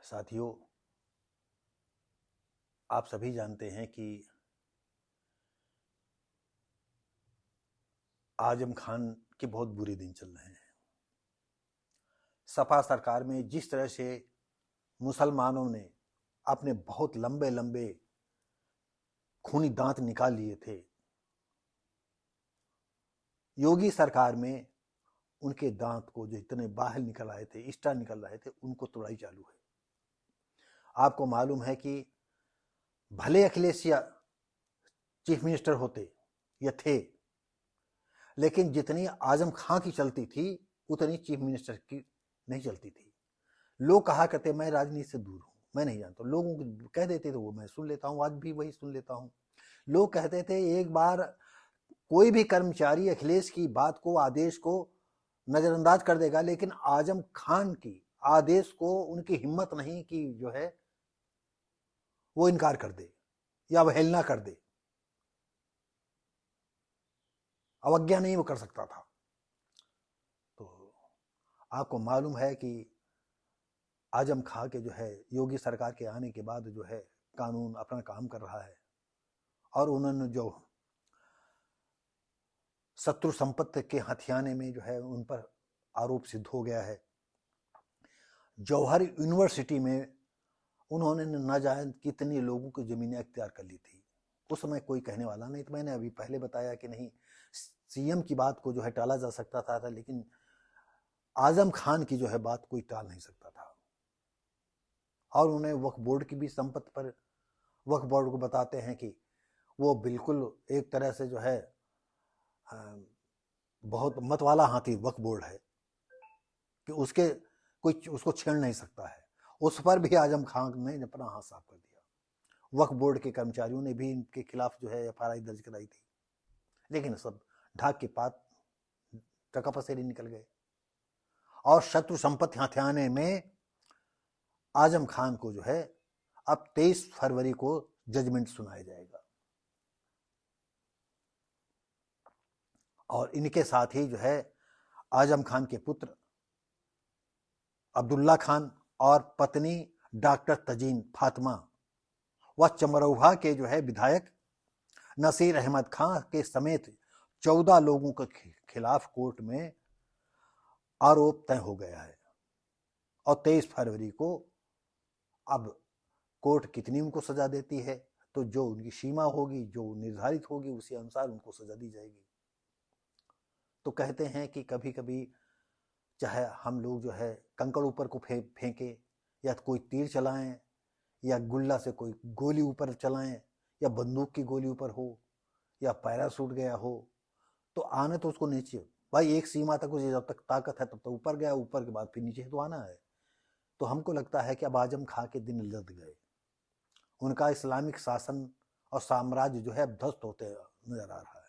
साथियों, आप सभी जानते हैं कि आजम खान के बहुत बुरे दिन चल रहे हैं। सपा सरकार में जिस तरह से मुसलमानों ने अपने बहुत लंबे लंबे खूनी दांत निकाल लिए थे, योगी सरकार में उनके दांत को जो इतने बाहर निकल आए थे, एक्स्ट्रा निकल रहे थे, उनको तोड़ाई चालू है। आपको मालूम है कि भले अखिलेश चीफ मिनिस्टर होते या थे, लेकिन जितनी आजम खां की चलती थी उतनी चीफ मिनिस्टर की नहीं चलती थी। लोग कहा करते मैं राजनीति से दूर हूं, मैं नहीं जानता। लोगों को कह देते थे, वो मैं सुन लेता हूं, आज भी वही सुन लेता हूं। लोग कहते थे एक बार कोई भी कर्मचारी अखिलेश की बात को, आदेश को नजरअंदाज कर देगा, लेकिन आजम खान की आदेश को उनकी हिम्मत नहीं कि जो है वो इनकार कर दे या अवहेलना कर दे, अवज्ञा नहीं वो कर सकता था। तो आपको मालूम है कि आजम खां के जो है योगी सरकार के आने के बाद जो है कानून अपना काम कर रहा है, और उन्होंने जो शत्रु संपत्ति के हथियाने में जो है उन पर आरोप सिद्ध हो गया है। जौहर यूनिवर्सिटी में उन्होंने न जाने कितने लोगों की जमीनें अख्तियार कर ली थी। उस समय कोई कहने वाला नहीं। तो मैंने अभी पहले बताया कि नहीं, सीएम की बात को जो है टाला जा सकता था, लेकिन आजम खान की जो है बात कोई टाल नहीं सकता था। और उन्हें वक्फ बोर्ड की भी संपत्ति पर वक्फ बोर्ड को बताते हैं कि वो बिल्कुल एक तरह से जो है बहुत मत वाला हाथी वक्फ बोर्ड है कि उसके कोई उसको छेड़ नहीं सकता है। उस पर भी आजम खान ने अपना हाथ साफ कर दिया। वक्फ बोर्ड के कर्मचारियों ने भी इनके खिलाफ जो है एफआईआर दर्ज कराई थी, लेकिन सब ढाक के पात टका पसेरी निकल गए। और शत्रु संपत्ति हथियाने में आजम खान को जो है अब 23 फरवरी को जजमेंट सुनाया जाएगा। और इनके साथ ही जो है आजम खान के पुत्र अब्दुल्ला खान और पत्नी डॉक्टर तजीन फातिमा व चमरौहा के जो है विधायक नसीर अहमद खान के समेत 14 लोगों के खिलाफ कोर्ट में आरोप तय हो गया है। और 23 फरवरी को अब कोर्ट कितनी उनको सजा देती है, तो जो उनकी सीमा होगी, जो निर्धारित होगी, उसी अनुसार उनको सजा दी जाएगी। तो कहते हैं कि कभी कभी चाहे हम लोग जो है कंकड़ ऊपर को फेंके, या कोई तीर चलाएं, या गुल्ला से कोई गोली ऊपर चलाएं, या बंदूक की गोली ऊपर हो, या पैराशूट गया हो, तो आना तो उसको नीचे भाई एक सीमा तक, उसे जब तक ताकत है तब तक ऊपर गया, ऊपर के बाद फिर नीचे तो आना है। तो हमको लगता है कि अब आजम खां के दिन लद गए। उनका इस्लामिक शासन और साम्राज्य जो है ध्वस्त होते नजर आ रहा है।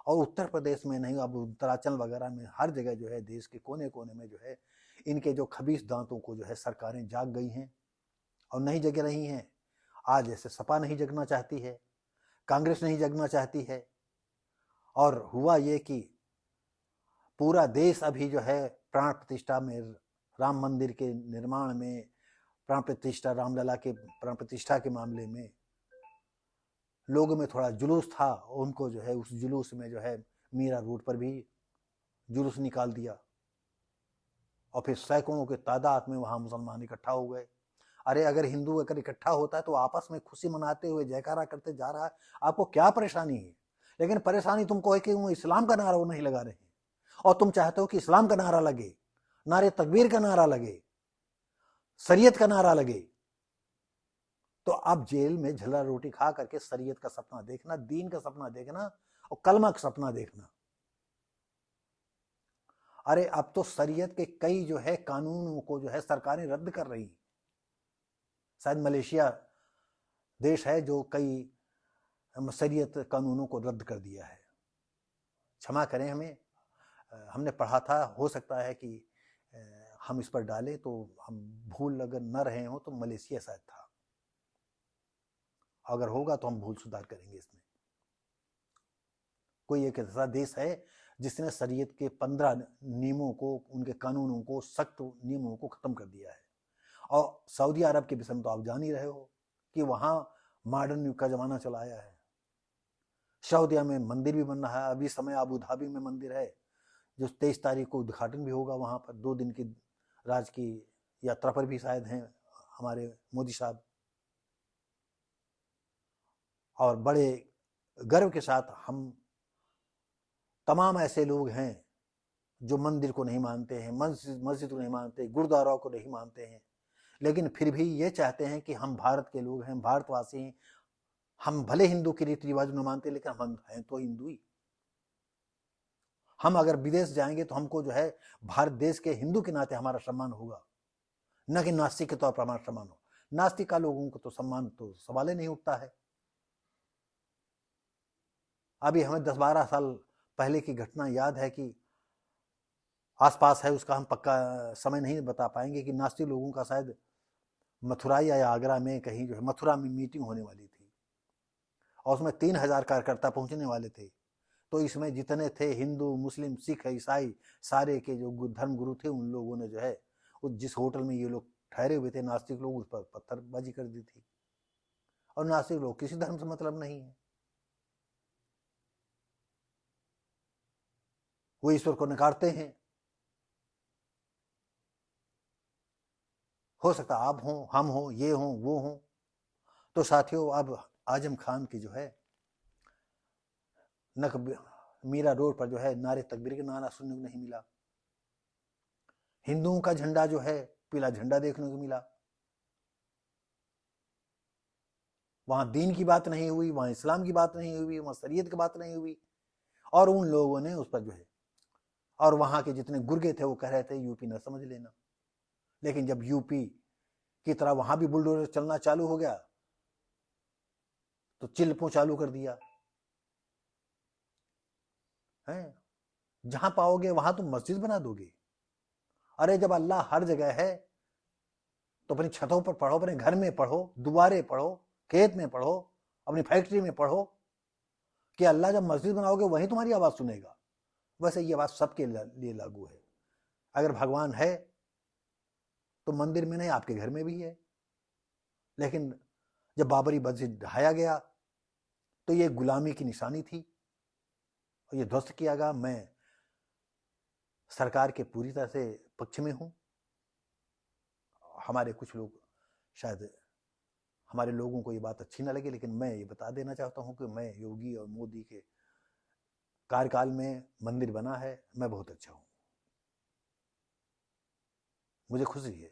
और उत्तर प्रदेश में नहीं, अब उत्तरांचल वगैरह में हर जगह जो है देश के कोने कोने में जो है इनके जो खबीस दांतों को जो है सरकारें जाग गई हैं और नहीं जग रही हैं। आज जैसे सपा नहीं जगना चाहती है, कांग्रेस नहीं जगना चाहती है, और हुआ ये कि पूरा देश अभी जो है प्राण प्रतिष्ठा में, राम मंदिर के निर्माण में, प्राण प्रतिष्ठा, रामलला के प्राण प्रतिष्ठा के मामले में लोगों में थोड़ा जुलूस था। उनको जो है उस जुलूस में जो है मीरा रोड पर भी जुलूस निकाल दिया, और फिर सैकड़ों के तादाद में वहां मुसलमान इकट्ठा हो गए। अरे अगर हिंदू अगर इकट्ठा होता है तो आपस में खुशी मनाते हुए जयकारा करते जा रहा है, आपको क्या परेशानी है? लेकिन परेशानी तुमको है कि वो इस्लाम का नारा वो नहीं लगा रहे हैं, और तुम चाहते हो कि इस्लाम का नारा लगे, नारे तकबीर का नारा लगे, शरीयत का नारा लगे। तो अब जेल में झला रोटी खा करके शरीयत का सपना देखना, दीन का सपना देखना, और कलमा का सपना देखना। अरे अब तो शरीयत के कई जो है कानूनों को जो है सरकारें रद्द कर रही। शायद मलेशिया देश है जो कई शरीयत कानूनों को रद्द कर दिया है। क्षमा करें, हमने पढ़ा था, हो सकता है कि हम इस पर डालें तो हम भूल अगर न रहे हो तो मलेशिया शायद था, अगर होगा तो हम भूल सुधार करेंगे इसमें। कोई एक ऐसा देश है जिसने शरीयत के 15 नियमों को, उनके कानूनों को, सख्त नियमों को खत्म कर दिया है। और सऊदी अरब के विषय में तो आप जान ही रहे हो कि वहां मॉडर्न युग का जमाना चला आया है। सऊदीया में मंदिर भी बन रहा है, अभी समय अबू धाबी में मंदिर है जो 23 तारीख को उद्घाटन भी होगा। वहां पर 2 दिन की राज की यात्रा पर भी शायद हैं हमारे मोदी साहब। और बड़े गर्व के साथ हम तमाम ऐसे लोग हैं जो मंदिर को नहीं मानते हैं, मस्जिद को नहीं मानते, गुरुद्वारा को नहीं मानते हैं, लेकिन फिर भी ये चाहते हैं कि हम भारत के लोग हैं, भारतवासी हैं। हम भले हिंदू के रीति रिवाज न मानते, लेकिन हम हैं तो हिंदू ही। हम अगर विदेश जाएंगे तो हमको जो है भारत देश के हिंदू के नाते हमारा सम्मान होगा, न कि नास्तिक के तौर पर हमारा सम्मान हो। नास्तिक का लोगों को तो सम्मान तो सवाल ही नहीं उठता है। अभी हमें 10-12 साल पहले की घटना याद है कि आसपास है, उसका हम पक्का समय नहीं बता पाएंगे, कि नास्तिक लोगों का शायद मथुरा या आगरा में कहीं जो है मथुरा में मीटिंग होने वाली थी और उसमें 3000 कार्यकर्ता पहुंचने वाले थे। तो इसमें जितने थे हिंदू, मुस्लिम, सिख, ईसाई, सारे के जो धर्म गुरु थे, उन लोगों ने जो है जिस होटल में ये लोग ठहरे हुए थे नास्तिक लोग, उस पर पत्थरबाजी कर दी थी। और नास्तिक लोग किसी धर्म से मतलब नहीं है, वो ईश्वर को नकारते हैं। हो सकता आप हो, हम हो, ये हो, वो हो। तो साथियों, अब आजम खान की जो है मीरा रोड पर जो है नारे तकबीर के नारा सुनने को नहीं मिला। हिंदुओं का झंडा जो है पीला झंडा देखने को मिला। वहां दीन की बात नहीं हुई, वहां इस्लाम की बात नहीं हुई, वहां शरीयत की बात नहीं हुई। और उन लोगों ने उस पर जो है, और वहां के जितने गुर्गे थे वो कह रहे थे यूपी न समझ लेना। लेकिन जब यूपी की तरह वहां भी बुलडोजर चलना चालू हो गया तो चिल्पों चालू कर दिया है। जहां पाओगे वहां तुम मस्जिद बना दोगे। अरे जब अल्लाह हर जगह है तो अपनी छतों पर पढ़ो, अपने घर में पढ़ो, दुआरे पढ़ो, खेत में पढ़ो, अपनी फैक्ट्री में पढ़ो कि अल्लाह जब मस्जिद बनाओगे वहीं तुम्हारी आवाज सुनेगा। वैसे ये बात सबके लिए लागू है। अगर भगवान है तो मंदिर में नहीं, आपके घर में भी है। लेकिन जब बाबरी मस्जिद ढहाया गया तो ये गुलामी की निशानी थी और ये ध्वस्त किया गया। मैं सरकार के पूरी तरह से पक्ष में हूं। हमारे कुछ लोग शायद हमारे लोगों को ये बात अच्छी ना लगे, लेकिन मैं ये बता देना चाहता हूं कि मैं योगी और मोदी के कार्यकाल में मंदिर बना है, मैं बहुत अच्छा हूं, मुझे खुशी है।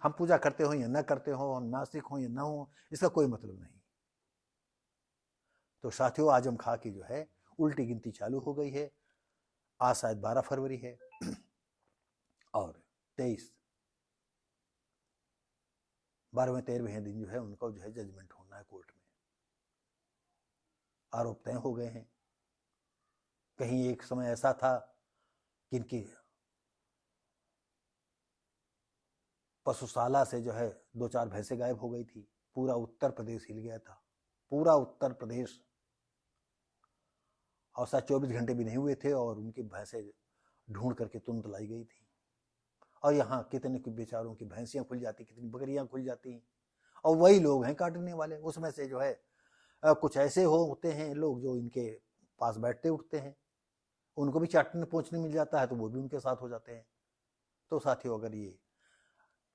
हम पूजा करते हो या न करते हो, हम नास्तिक हो या ना हो, इसका कोई मतलब नहीं। तो साथियों, आजम खां की जो है उल्टी गिनती चालू हो गई है। आज शायद 12 फरवरी है और 12वें-13वें दिन जो है उनको जो है जजमेंट होना है कोर्ट में। आरोप तय हो गए हैं। कहीं एक समय ऐसा था कि इनकी पशुशाला से जो है 2-4 भैंसें गायब हो गई थी। पूरा उत्तर प्रदेश हिल गया था, पूरा उत्तर प्रदेश। और शायद 24 घंटे भी नहीं हुए थे और उनकी भैंसें ढूंढ करके तुरंत लाई गई थी। और यहाँ कितने बेचारों की भैंसियां खुल जाती, कितनी बकरियां खुल जाती, और वही लोग हैं काटने वाले। उसमें से जो है कुछ ऐसे होते हैं लोग जो इनके पास बैठते उठते हैं, उनको भी चाटने पहुंचने मिल जाता है तो वो भी उनके साथ हो जाते हैं। तो साथियों, अगर ये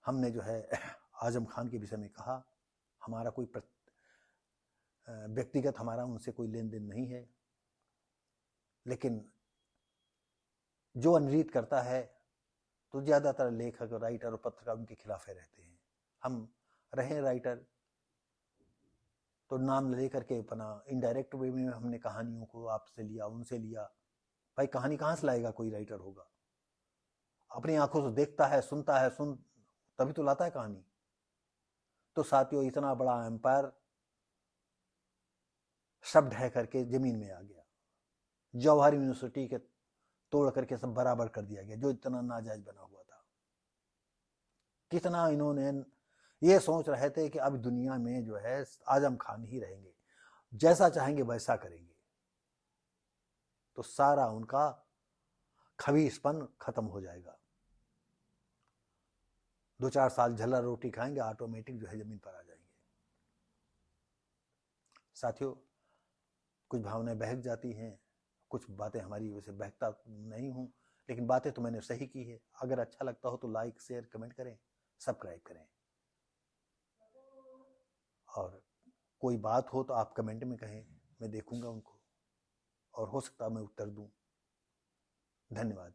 हमने जो है आजम खान के विषय में कहा, हमारा कोई व्यक्तिगत हमारा उनसे कोई लेन देन नहीं है, लेकिन जो अनरीत करता है तो ज़्यादातर लेखक, राइटर और पत्रकार उनके खिलाफ रहते हैं। हम रहे राइटर तो नाम लेकर के अपना इनडायरेक्ट वे में हमने कहानियों को आपसे लिया, उनसे लिया। भाई कहानी कहाँ से लाएगा कोई राइटर होगा? अपनी आंखों से देखता है, सुनता है, तभी तो लाता है कहानी। तो साथियों, इतना बड़ा एम्पायर सब ढह करके जमीन में आ गया। जवाहर यूनिवर्सिटी के तोड़ करके सब बराबर कर दिया गया, जो इतना नाजायज बना हुआ था। कितना इन्होंने ये सोच रहे थे कि अब दुनिया में जो है आजम खान ही रहेंगे, जैसा चाहेंगे वैसा करेंगे। तो सारा उनका खबीसपन खत्म हो जाएगा। 2-4 साल झल्ला रोटी खाएंगे, ऑटोमेटिक जो है जमीन पर आ जाएंगे। साथियों, कुछ भावनाएं बहक जाती हैं, कुछ बातें हमारी वजह से बहकता नहीं हूं, लेकिन बातें तो मैंने सही की है। अगर अच्छा लगता हो तो लाइक, शेयर, कमेंट करें, सब्सक्राइब करें, और कोई बात हो तो आप कमेंट में कहें, मैं देखूंगा उनको और हो सकता मैं उत्तर दूं। धन्यवाद।